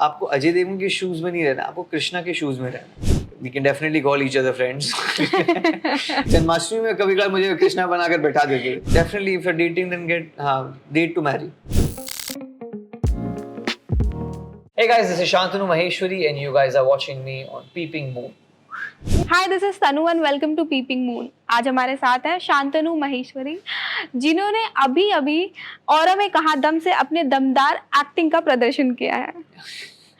आपको अजय देवगन के शूज में नहीं रहना, आपको कृष्णा के शूज में रहना। We can definitely call each other friends. Janmashtami में कभी कभार मुझे कृष्णा बनाकर बैठा देते थे। Definitely if you're dating then date to marry. Hey guys, this is Shantanu Maheshwari and you guys are watching me on Peeping Moon. Hi this is Tanu and welcome to Peeping Moon. आज हमारे साथ है शांतनु महेश्वरी, जिन्होंने अभी अभी औरों में कहा दम से अपने दमदार एक्टिंग का प्रदर्शन किया है।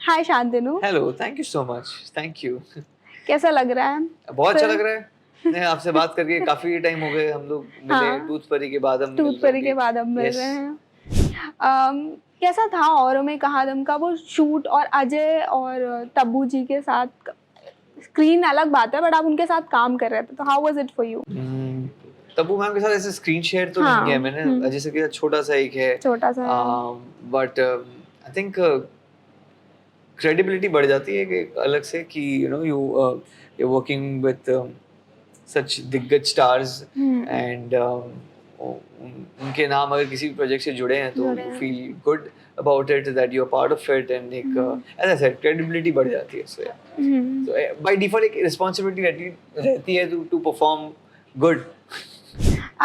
Hi Shantanu. Hello, thank you so much. Thank you. कैसा लग रहा है? बहुत अच्छा लग रहा है। मैं आपसे बात करके काफी टाइम हो गए, हम लोग मिले। हाँ, टूथ परी के बाद हम मिल रहे हैं। कैसा था औरों में कहा दम का वो शूट, और अजय और तब्बू जी के साथ? स्क्रीन अलग बात है बट आप उनके साथ काम कर रहे थे, तो how was it for you? Tabu ma'am के साथ ऐसे स्क्रीन शेयर तो नहीं किया मैंने। अजय सर के साथ छोटा सा एक है, बट आई थिंक क्रेडिबिलिटी बढ़ जाती है कि अलग से कि you're working with such दिग्गज स्टार्स एंड उनके नाम अगर किसी भी प्रोजेक्ट से जुड़े हैं तो feel good about it that you're part of it and as I said credibility बढ़ जाती है। So by default एक responsibility रहती है to perform good.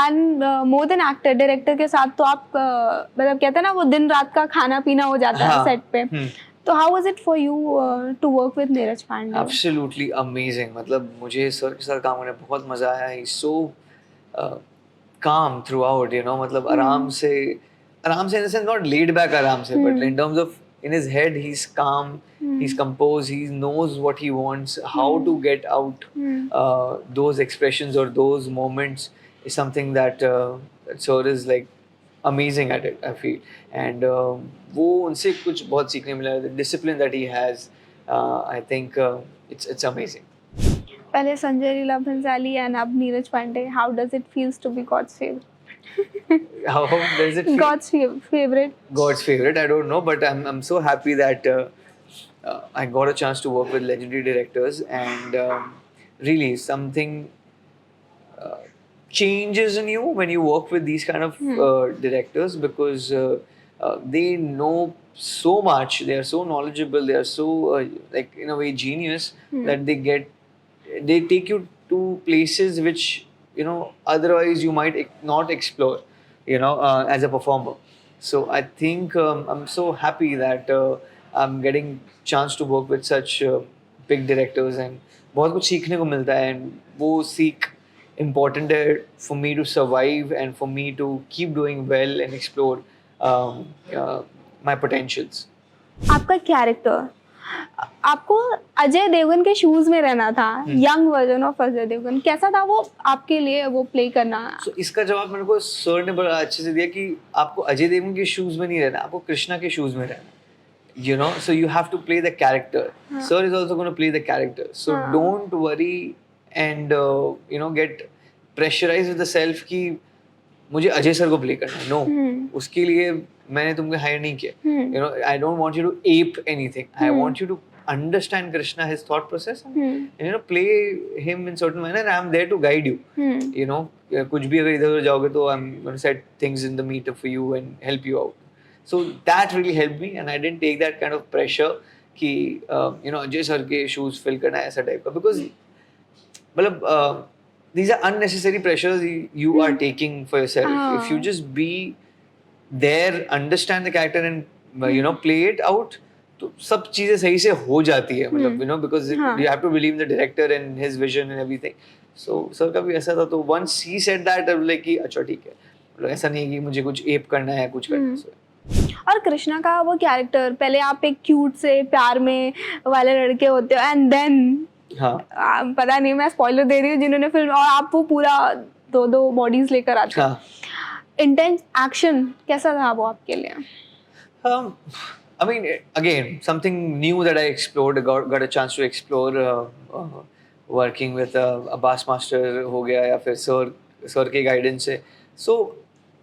And more than actor, director के साथ तो आप मतलब कहते हैं ना वो दिन रात का खाना पीना हो जाता है सेट पे। तो how was it for you to work with Neeraj Pandey? Absolutely amazing. मतलब मुझे सर के साथ काम करने में बहुत मजा आया। He's so calm throughout, मतलब आराम से in the sense not laid back आराम से, but in terms of in his head he's calm, he's composed, he knows what he wants, how to get out those expressions or those moments is something that sir is like amazing at it, I feel. And वो उनसे कुछ बहुत सीखने मिला। The discipline that he has, I think it's amazing. पहले Sanjay Leela Bhansali and अब Neeraj Pandey, how does it feels to be God's favorite? How does it feel? God's favorite. God's favorite, I don't know, but I'm so happy that I got a chance to work with legendary directors, and really something changes in you when you work with these kind of directors, because they know so much, they are so knowledgeable, they are so like in a way genius that they take you to places which otherwise you might not explore, as a performer. So I think I'm so happy that I'm getting chance to work with such big directors, and बहुत कुछ सीखने को मिलता है, and वो सीख important है for me to survive and for me to keep doing well and explore my potentials. आपका कैरेक्टर, आपको अजय देवगन के शूज में रहना था, young version of Ajay Devgn, कैसा था वो आपके लिए वो प्ले करना? So, इसका जवाब मेरे को सर ने बड़ा अच्छे से दिया कि आपको अजय देवगन के शूज में नहीं रहना, आपको कृष्णा के शूज में रहना। So you have to play the character. Sir is also going to play the character. So don't worry and get pressurized with the self कि मुझे अजय सर को प्ले करना है। No, उसके लिए मैंने तुमको हायर नहीं किया। I don't want you to ape anything. I want you to understand Krishna, his thought process, and play him in certain manner. I'm there to guide you. कुछ भी अगर इधर जाओगे तो I'm going to set things in the meter for you and help you out. So that really helped me, and I didn't take that kind of pressure कि Ajay sir के shoes fill करना है ऐसा टाइप का, because मतलब these are unnecessary pressures you are taking for yourself. If you just be there, understand the character and play it out, तो सब चीजें सही से हो जाती है, मतलब because you have to believe in the director and his vision and everything. So sir का भी ऐसा था, तो once he said that I was like कि अच्छा ठीक है, मतलब ऐसा नहीं है कि मुझे कुछ एप करना है, कुछ करना है। और कृष्णा का वो कैरेक्टर, पहले आप एक क्यूट से प्यार में वाले लड़के होते हो, एंड देन पता नहीं मैं स्पॉइलर दे रही हूँ जिन्होंने फिल्म, और आप वो पूरा दो बॉडीज लेकर आते हो। इंटेंस एक्शन कैसा था वो आपके लिए? I mean, again, something new that I explored, got a chance to explore, working with Abbas Master हो गया या फिर sir के guidance से. So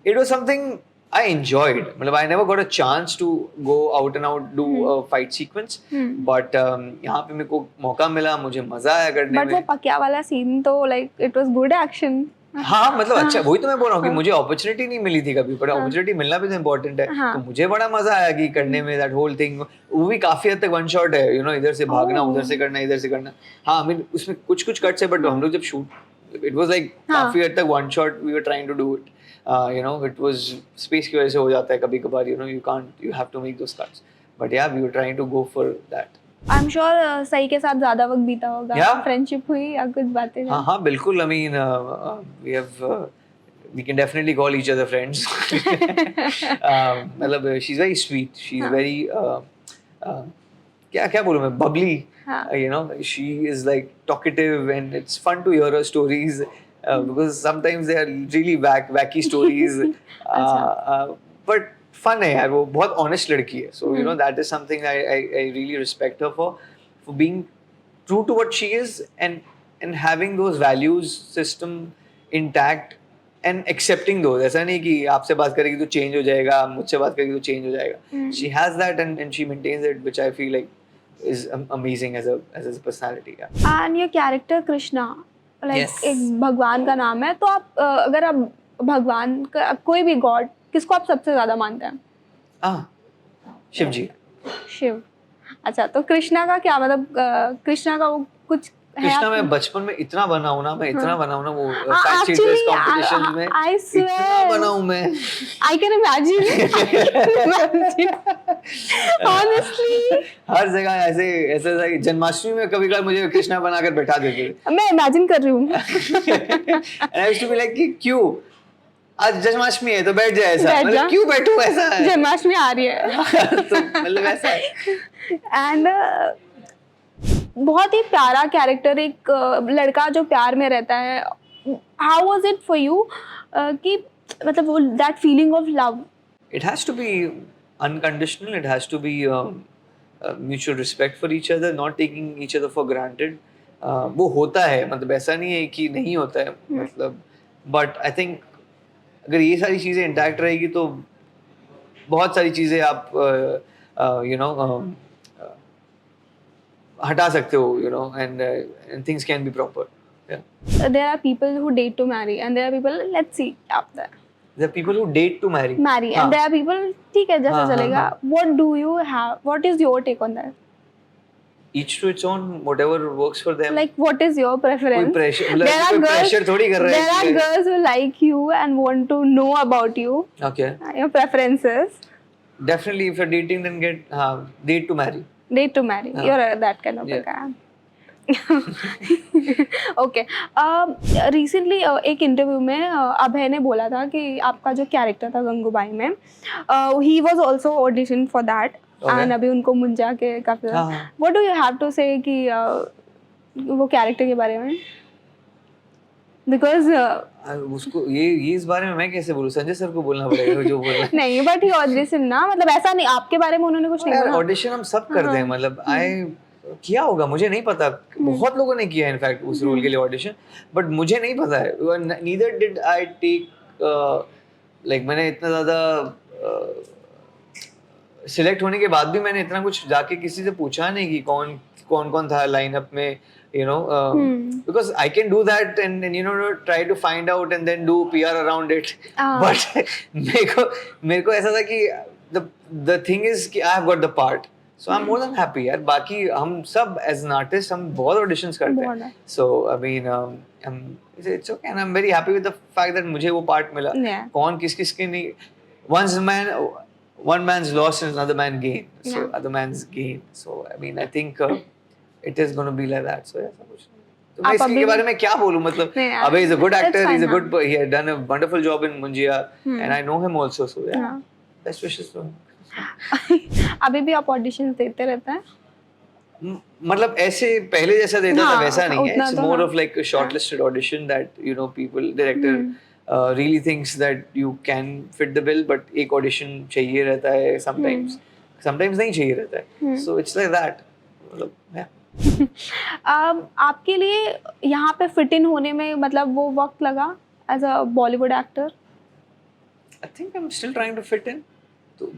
it was something I enjoyed. मतलब I never got a chance to go out and out do a fight sequence, but यहाँ पे मेरे को मौका मिला, मुझे मजा आया करने में. But वो पकिया वाला scene तो like it was good action. हाँ मतलब अच्छा, वही तो मैं बोल रहा हूँ कि मुझे अपॉर्चुनिटी नहीं मिली थी कभी, पर अपॉर्चुनिटी मिलना भी तो इम्पोर्टेंट है। तो मुझे बड़ा मजा आया कि करने में, दैट होल थिंग। वो भी काफी हद तक वन शॉट है, इधर से भागना, उधर से करना, इधर से करना। हाँ, आई मीन उसमें कुछ कुछ कट्स है, बट हम लोग जब शूट, इट वाज लाइक काफी हद तक one shot, we were trying to do it. It was space की वजह से हो जाता है कभी कभार, you have to make those cuts, but yeah we were trying to go for that. I am sure सही के साथ ज्यादा वक्त बीता होगा, फ्रेंडशिप हुई या कुछ बातें? हाँ बिल्कुल। I mean we can definitely call each other friends. मतलब she's very sweet, she's very क्या बोलूं मैं, bubbly. She is like talkative, and it's fun to hear her stories because sometimes they are really wacky stories. But fun है यार, वो बहुत honest लड़की है. So that is something I really respect her for being true to what she is, and having those values system intact and accepting those. ऐसा नहीं कि आपसे बात करेगी तो change हो जाएगा, मुझसे बात करेगी तो change हो जाएगा. She has that and she maintains it, which I feel like is amazing as a personality. Yeah. And your character Krishna, like Yes. एक भगवान का नाम है, तो आप अगर आप भगवान का कोई भी गॉड, किसको आप सबसे ज्यादा मानते हैं? शिव जी. शिव. अच्छा, तो कृष्णा का क्या मतलब, कृष्णा का वो कुछ कृष्णा मैं बचपन में इतना बना हूँ ना, मैं इतना बना हूँ ना, वो फैंसी ड्रेस कॉम्पिटिशन में इतना बना हूँ मैं. I can imagine. Honestly. हर जगह ऐसे जन्माष्टमी में कभी कभी मुझे कृष्णा बनाकर बैठा देते थे. मैं इमेजिन कर रही हूँ. And I used to be like कि क्यों, आज जन्माष्टमी है तो बैठ जाए ऐसा, मतलब क्यों बैठूं ऐसा है, जन्माष्टमी आ रही है. तो मतलब ऐसा है. एंड बहुत ही प्यारा कैरेक्टर, एक लड़का जो प्यार में रहता है. How was it for you कि मतलब वो that feeling of love? It has to be unconditional, it has to be mutual respect for each other, not taking each other for granted. वो होता है, मतलब ऐसा नहीं है कि नहीं होता है, मतलब but I think अगर ये सारी चीज़ें इंटैक्ट रहेगी तो बहुत सारी चीज़ें आप हटा सकते हो, and things can be proper. Yeah. There are people who date to marry and there are people, let's see up there. There are people who date to marry. And there are people, ठीक है जैसा चलेगा. What do you have? What is your take on that? Each to its own, whatever works for them. Like what is your preference? कोई pressure, pressure थोड़ी कर रहे हैं. There are girls who like you and want to know about you. Okay. Your preferences. Definitely, if you're dating, then date to marry. Date to marry. You're that kind of a guy. Okay. Recently एक interview में अभय ने बोला था कि आपका जो character था गंगूबाई में, he was also audition for that, and अभी उनको मुंजा के काफी. What do you have to say कि वो कैरेक्टर के बारे में? बिकॉज उसको ये इस बारे में मैं कैसे बोलूं, संजय सर को बोलना पड़ेगा जो बोल रहा है. नहीं, बट ही ऑडिशन ना, मतलब ऐसा नहीं आपके बारे में उन्होंने कुछ नहीं बोला. ऑडिशन हम सब करते हैं, मतलब किया होगा, मुझे नहीं पता. बहुत लोगों ने किया इनफैक्ट उस रोल के लिए ऑडिशन, बट मुझे नहीं पता है. Neither did I take, like मैंने इतना ज़्यादा सिलेक्ट होने के बाद भी मैंने इतना कुछ जाके किसी से पूछा नहीं कि कौन था लाइनअप में, because I can do that and try to find out and then do PR around it. But मेरे को ऐसा था कि the thing is कि I have got the part. So I'm more than happy यार. बाकी हम सब as an artist हम बहुत auditions करते हैं. So I mean it's okay and I'm very happy with the fact that मुझे वो part मिला. कौन किस के नहीं. One man's loss is another man's gain. So other man's gain. So I mean I think it is going to be like that. So ऐसा कुछ नहीं. तो मैं इसके बारे में क्या बोलूं, मतलब अबे is a good actor, he's a good, he had done a wonderful job in Munjia and I know him also. So yeah. Best wishes to him. अभी भी आप ऑडिशंस देते रहते हैं? मतलब ऐसे पहले जैसा देता था वैसा नहीं है. It's more of like a shortlisted audition that people, director really thinks that you can fit the bill, but एक audition चाहिए रहता है sometimes नहीं चाहिए रहता है. So it's like that. मतलब yeah. आपके लिए यहाँ पे फिट इन होने में मतलब वो वक्त लगा as a Bollywood actor? I think I'm still trying to fit in. तो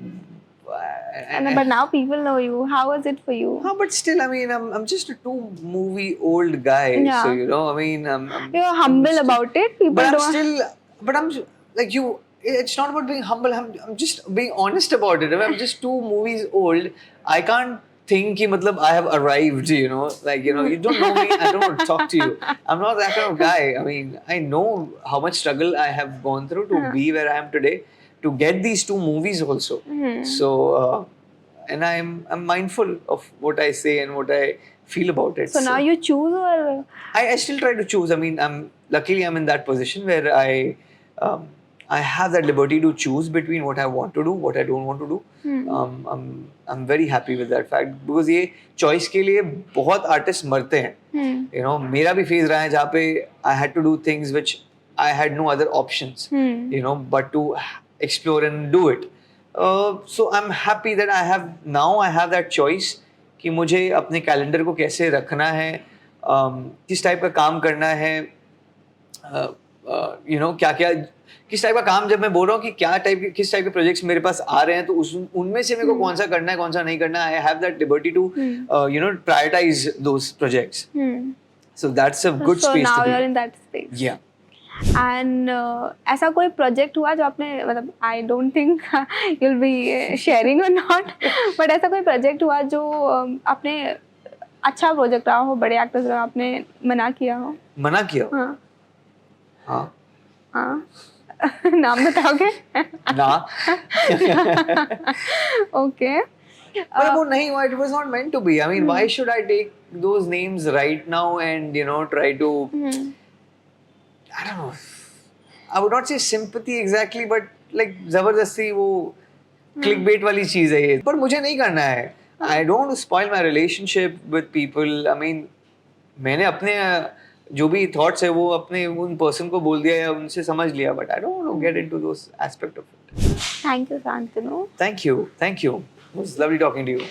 But now people know you. How was it for you? But still, I mean, I'm just a 2-movie old guy. Yeah. So, you know, I mean, You're humble about it. People but I'm don't. still, but I'm like you. It's not about being humble. I'm just being honest about it. I mean, I'm just 2 movies old. I can't think कि मतलब I have arrived. You know, like you know, you don't know me. I don't want to talk to you. I'm not that kind of guy. I mean, I know how much struggle I have gone through to be where I am today, to get these 2 movies also. So, and I'm mindful of what I say and what I feel about it. So now you choose, or I still try to choose. I mean, luckily I'm in that position where I have that liberty to choose between what I want to do, what I don't want to do. I'm very happy with that fact because ये choice के लिए बहुत artists मरते हैं. You know, मेरा भी phase रहा है जहाँ पे I had to do things which I had no other options. You know, but to explore and do it. So I'm happy that I have that choice कि मुझे अपने कैलेंडर को कैसे रखना है, किस टाइप का काम करना है, यू नो क्या किस टाइप का काम, जब मैं बोल रहा हूँ कि किस टाइप के प्रोजेक्ट्स मेरे पास आ रहे हैं तो उनमें से मेरे को कौन सा करना है कौन सा नहीं करना है. I have that liberty to you know prioritize those projects. So that's a good space now to you're be. in that space. या And ऐसा कोई प्रोजेक्ट हुआ जो आपने, मतलब I don't think you'll be sharing or not, but ऐसा कोई project हुआ जो आपने अच्छा प्रोजेक्ट रहा हो, बड़े एक्टर्स रहा, आपने मना किया हो? मना किया. हाँ हाँ हाँ. नाम बताओगे? ना. ओके. But वो नहीं हुआ. It was not meant to be. I mean, why should I take those names right now and you know try to I don't know. I would not say sympathy exactly, but like जबरदस्ती वो clickbait वाली चीज है ये. पर मुझे नहीं करना है. I don't want to spoil my relationship with people. I mean, मैंने अपने जो भी thoughts है वो अपने उन person को बोल दिया या उनसे समझ लिया. But I don't want to get into those aspect of it. Thank you, Shantanu. Thank you. It was lovely talking to you.